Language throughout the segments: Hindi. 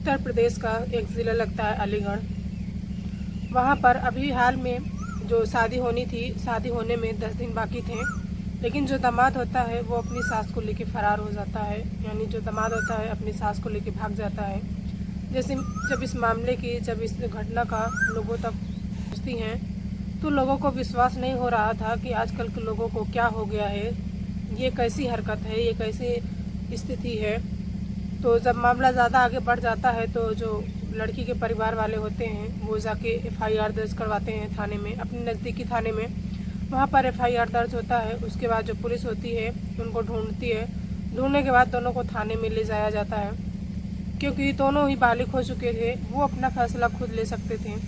उत्तर प्रदेश का एक ज़िला लगता है अलीगढ़। वहाँ पर अभी हाल में जो शादी होनी थी, शादी होने में 10 दिन बाकी थे, लेकिन जो दामाद होता है वो अपनी सास को लेके फरार हो जाता है। यानी जो दामाद होता है अपनी सास को लेके भाग जाता है। जैसे जब इस मामले की जब इस घटना का लोगों तक पहुँचती हैं तो लोगों को विश्वास नहीं हो रहा था कि आजकल के लोगों को क्या हो गया है, ये कैसी हरकत है, ये कैसी स्थिति है। तो जब मामला ज़्यादा आगे बढ़ जाता है तो जो लड़की के परिवार वाले होते हैं वो जाके FIR दर्ज करवाते हैं थाने में, अपने नज़दीकी थाने में। वहाँ पर FIR दर्ज होता है। उसके बाद जो पुलिस होती है उनको ढूंढती है। ढूंढने के बाद दोनों को थाने में ले जाया जाता है, क्योंकि दोनों ही बालिग हो चुके थे, वो अपना फैसला खुद ले सकते थे।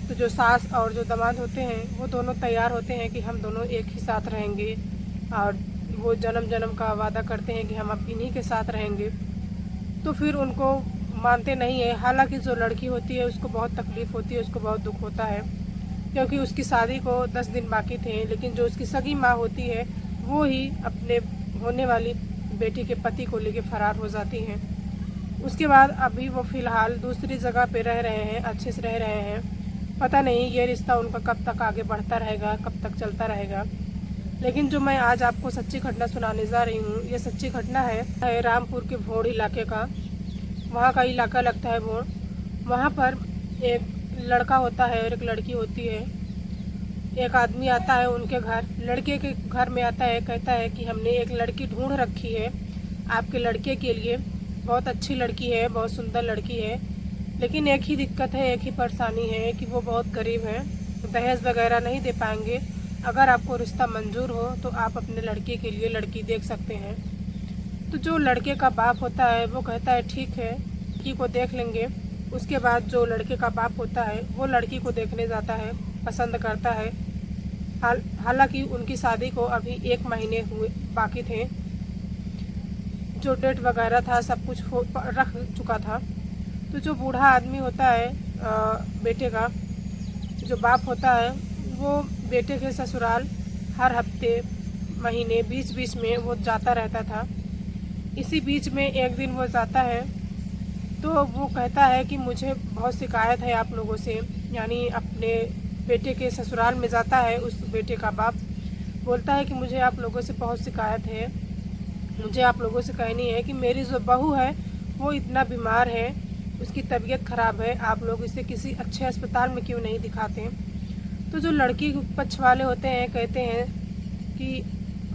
तो जो सास और जो दामाद होते हैं वो दोनों तैयार होते हैं कि हम दोनों एक ही साथ रहेंगे, और वो जन्म जन्म का वादा करते हैं कि हम अब इन्हीं के साथ रहेंगे। तो फिर उनको मानते नहीं है। हालांकि जो लड़की होती है उसको बहुत तकलीफ़ होती है, उसको बहुत दुख होता है, क्योंकि उसकी शादी को 10 दिन बाकी थे। लेकिन जो उसकी सगी माँ होती है वो ही अपने होने वाली बेटी के पति को लेके फरार हो जाती हैं। उसके बाद अभी वो फ़िलहाल दूसरी जगह पे रह रहे हैं, अच्छे से रह रहे हैं। पता नहीं ये रिश्ता उनका कब तक आगे बढ़ता रहेगा, कब तक चलता रहेगा। लेकिन जो मैं आज आपको सच्ची घटना सुनाने जा रही हूँ, ये सच्ची घटना है रामपुर के भोड़ इलाके का। वहाँ का इलाका लगता है भोड़। वहाँ पर एक लड़का होता है और एक लड़की होती है। एक आदमी आता है उनके घर, लड़के के घर में आता है, कहता है कि हमने एक लड़की ढूंढ रखी है आपके लड़के के लिए। बहुत अच्छी लड़की है, बहुत सुंदर लड़की है, लेकिन एक ही दिक्कत है, एक ही परेशानी है कि वो बहुत गरीब है, दहेज वगैरह नहीं दे पाएंगे। अगर आपको रिश्ता मंजूर हो तो आप अपने लड़के के लिए लड़की देख सकते हैं। तो जो लड़के का बाप होता है वो कहता है ठीक है, लड़की को देख लेंगे। उसके बाद जो लड़के का बाप होता है वो लड़की को देखने जाता है, पसंद करता है। हालांकि उनकी शादी को अभी 1 महीने हुए बाकी थे, जो डेट वगैरह था सब कुछ रख चुका था। तो जो बूढ़ा आदमी होता है बेटे का, जो बाप होता है, वो बेटे के ससुराल हर हफ्ते महीने बीच बीच में वो जाता रहता था। इसी बीच में एक दिन वो जाता है तो वो कहता है कि मुझे बहुत शिकायत है आप लोगों से। यानी अपने बेटे के ससुराल में जाता है। उस बेटे का बाप बोलता है कि मुझे आप लोगों से बहुत शिकायत है, मुझे आप लोगों से कहनी है कि मेरी जो बहू है वो इतना बीमार है, उसकी तबीयत ख़राब है, आप लोग इसे किसी अच्छे अस्पताल में क्यों नहीं दिखाते। तो जो लड़की पक्ष वाले होते हैं कहते हैं कि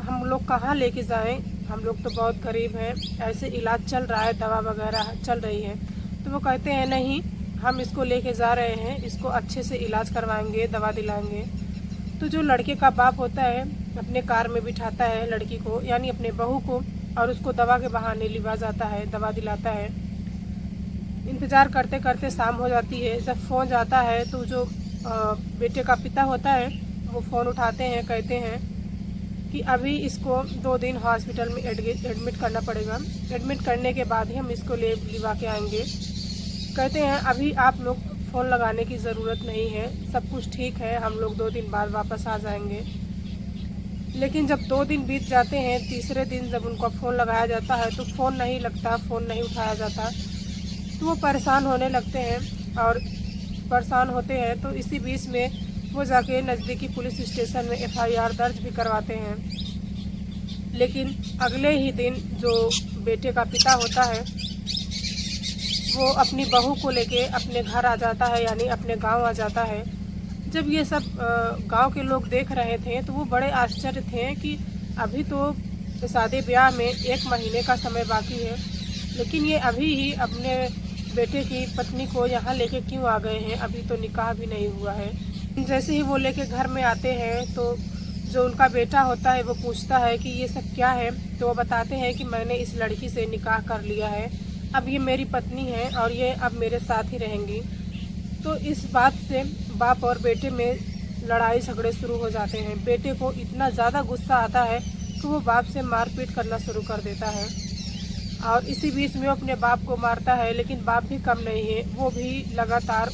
हम लोग कहाँ लेके जाएं, हम लोग तो बहुत गरीब हैं, ऐसे इलाज चल रहा है, दवा वगैरह चल रही है। तो वो कहते हैं नहीं, हम इसको लेके जा रहे हैं, इसको अच्छे से इलाज करवाएंगे, दवा दिलाएंगे। तो जो लड़के का बाप होता है अपने कार में बिठाता है लड़की को, यानी अपने बहू को, और उसको दवा के बहाने लिवा जाता है, दवा दिलाता है। इंतज़ार करते करते शाम हो जाती है। जब फ़ोन जाता है तो जो बेटे का पिता होता है वो फ़ोन उठाते हैं, कहते हैं कि अभी इसको 2 दिन हॉस्पिटल में एडमिट करना पड़ेगा, एडमिट करने के बाद ही हम इसको लिवा के आएंगे। कहते हैं अभी आप लोग फ़ोन लगाने की ज़रूरत नहीं है, सब कुछ ठीक है, हम लोग 2 दिन बाद वापस आ जाएंगे। लेकिन जब 2 दिन बीत जाते हैं, तीसरे दिन जब उनका फ़ोन लगाया जाता है तो फ़ोन नहीं लगता, फ़ोन नहीं उठाया जाता। तो वो परेशान होने लगते हैं, और परेशान होते हैं तो इसी बीच में वो जाके नज़दीकी पुलिस स्टेशन में FIR दर्ज भी करवाते हैं। लेकिन अगले ही दिन जो बेटे का पिता होता है वो अपनी बहू को लेके अपने घर आ जाता है, यानी अपने गांव आ जाता है। जब ये सब गांव के लोग देख रहे थे तो वो बड़े आश्चर्य थे कि अभी तो शादी ब्याह में 1 महीने का समय बाकी है, लेकिन ये अभी ही अपने बेटे की पत्नी को यहाँ लेके क्यों आ गए हैं, अभी तो निकाह भी नहीं हुआ है। जैसे ही वो लेके घर में आते हैं तो जो उनका बेटा होता है वो पूछता है कि ये सब क्या है। तो वो बताते हैं कि मैंने इस लड़की से निकाह कर लिया है, अब ये मेरी पत्नी है और ये अब मेरे साथ ही रहेंगी। तो इस बात से बाप और बेटे में लड़ाई झगड़े शुरू हो जाते हैं। बेटे को इतना ज़्यादा गुस्सा आता है कि वो बाप से मारपीट करना शुरू कर देता है, और इसी बीच में वो अपने बाप को मारता है। लेकिन बाप भी कम नहीं है, वो भी लगातार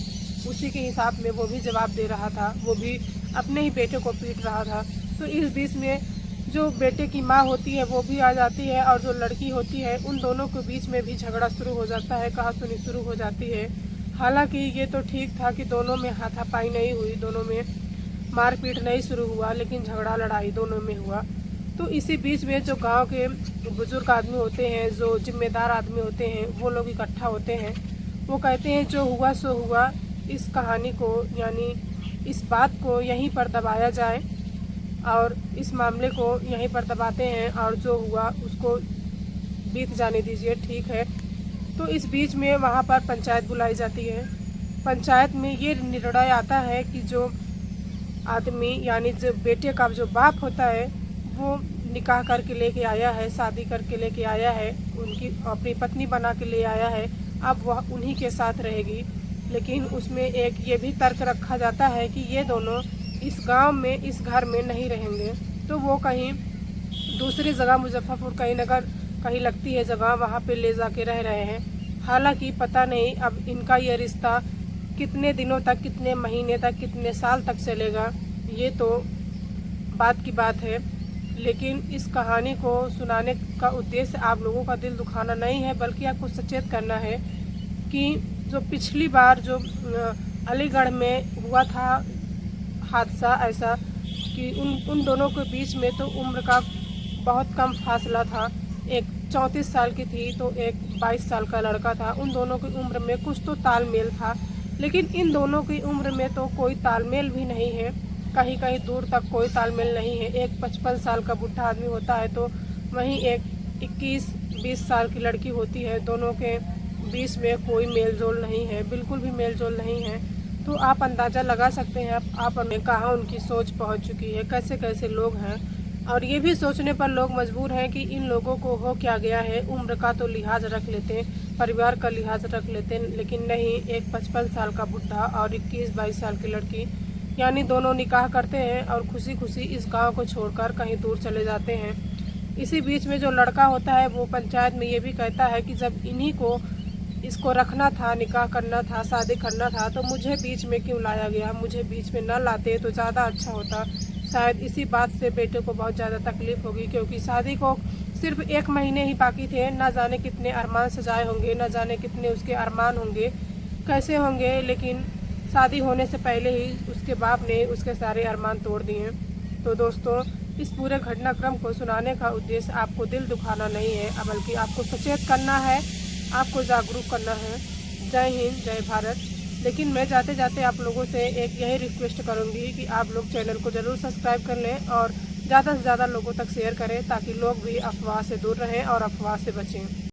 उसी के हिसाब में वो भी जवाब दे रहा था, वो भी अपने ही बेटे को पीट रहा था। तो इस बीच में जो बेटे की माँ होती है वो भी आ जाती है और जो लड़की होती है उन दोनों के बीच में भी झगड़ा शुरू हो जाता है, कहासुनी शुरू हो जाती है। हालांकि ये तो ठीक था कि दोनों में हाथापाई नहीं हुई, दोनों में मारपीट नहीं शुरू हुआ, लेकिन झगड़ा लड़ाई दोनों में हुआ। तो इसी बीच में जो गांव के बुजुर्ग आदमी होते हैं, जो जिम्मेदार आदमी होते हैं, वो लोग इकट्ठा होते हैं। वो कहते हैं जो हुआ सो हुआ, इस कहानी को यानी इस बात को यहीं पर दबाया जाए और इस मामले को यहीं पर दबाते हैं और जो हुआ उसको बीत जाने दीजिए, ठीक है। तो इस बीच में वहाँ पर पंचायत बुलाई जाती है। पंचायत में ये निर्णय आता है कि जो आदमी यानी जो बेटे का जो बाप होता है वो निकाह करके लेके आया है, शादी करके लेके आया है, उनकी अपनी पत्नी बना के ले आया है, अब वह उन्हीं के साथ रहेगी। लेकिन उसमें एक ये भी तर्क रखा जाता है कि ये दोनों इस गांव में, इस घर में नहीं रहेंगे, तो वो कहीं दूसरी जगह, मुजफ्फरपुर कहीं नगर कहीं लगती है जगह, वहाँ पे ले जाके रह रहे हैं। हालांकि पता नहीं अब इनका ये रिश्ता कितने दिनों तक, कितने महीने तक, कितने साल तक चलेगा, ये तो बात की बात है। लेकिन इस कहानी को सुनाने का उद्देश्य आप लोगों का दिल दुखाना नहीं है, बल्कि आपको सचेत करना है कि जो पिछली बार जो अलीगढ़ में हुआ था हादसा ऐसा कि उन दोनों के बीच में तो उम्र का बहुत कम फासला था। एक 34 साल की थी तो एक 22 साल का लड़का था। उन दोनों की उम्र में कुछ तो तालमेल था, लेकिन इन दोनों की उम्र में तो कोई तालमेल भी नहीं है, कहीं कहीं दूर तक कोई तालमेल नहीं है। एक 55 साल का बुढ़ा आदमी होता है तो वहीं एक 21-20 साल की लड़की होती है। दोनों के बीच में कोई मेल जोल नहीं है, बिल्कुल भी मेल जोल नहीं है। तो आप अंदाज़ा लगा सकते हैं आपने कहाँ उनकी सोच पहुंच चुकी है, कैसे कैसे लोग हैं। और ये भी सोचने पर लोग मजबूर हैं कि इन लोगों को हो क्या गया है। उम्र का तो लिहाज रख लेते हैं, परिवार का लिहाज रख लेते हैं, लेकिन नहीं, एक 55 साल का बुढ़ा और 21-22 साल की लड़की, यानी दोनों निकाह करते हैं और खुशी खुशी इस गांव को छोड़कर कहीं दूर चले जाते हैं। इसी बीच में जो लड़का होता है वो पंचायत में ये भी कहता है कि जब इन्हीं को इसको रखना था, निकाह करना था, शादी करना था, तो मुझे बीच में क्यों लाया गया, मुझे बीच में न लाते तो ज़्यादा अच्छा होता। शायद इसी बात से बेटे को बहुत ज़्यादा तकलीफ़ होगी, क्योंकि शादी को सिर्फ 1 महीने ही बाकी थे। ना जाने कितने अरमान सजाए होंगे, ना जाने कितने उसके अरमान होंगे, कैसे होंगे, लेकिन शादी होने से पहले ही उसके बाप ने उसके सारे अरमान तोड़ दिए। तो दोस्तों, इस पूरे घटनाक्रम को सुनाने का उद्देश्य आपको दिल दुखाना नहीं है, बल्कि आपको सचेत करना है, आपको जागरूक करना है। जय हिंद, जय भारत। लेकिन मैं जाते जाते आप लोगों से एक यही रिक्वेस्ट करूंगी कि आप लोग चैनल को ज़रूर सब्सक्राइब कर लें और ज़्यादा से ज़्यादा लोगों तक शेयर करें, ताकि लोग भी अफवाह से दूर रहें और अफवाह से बचें।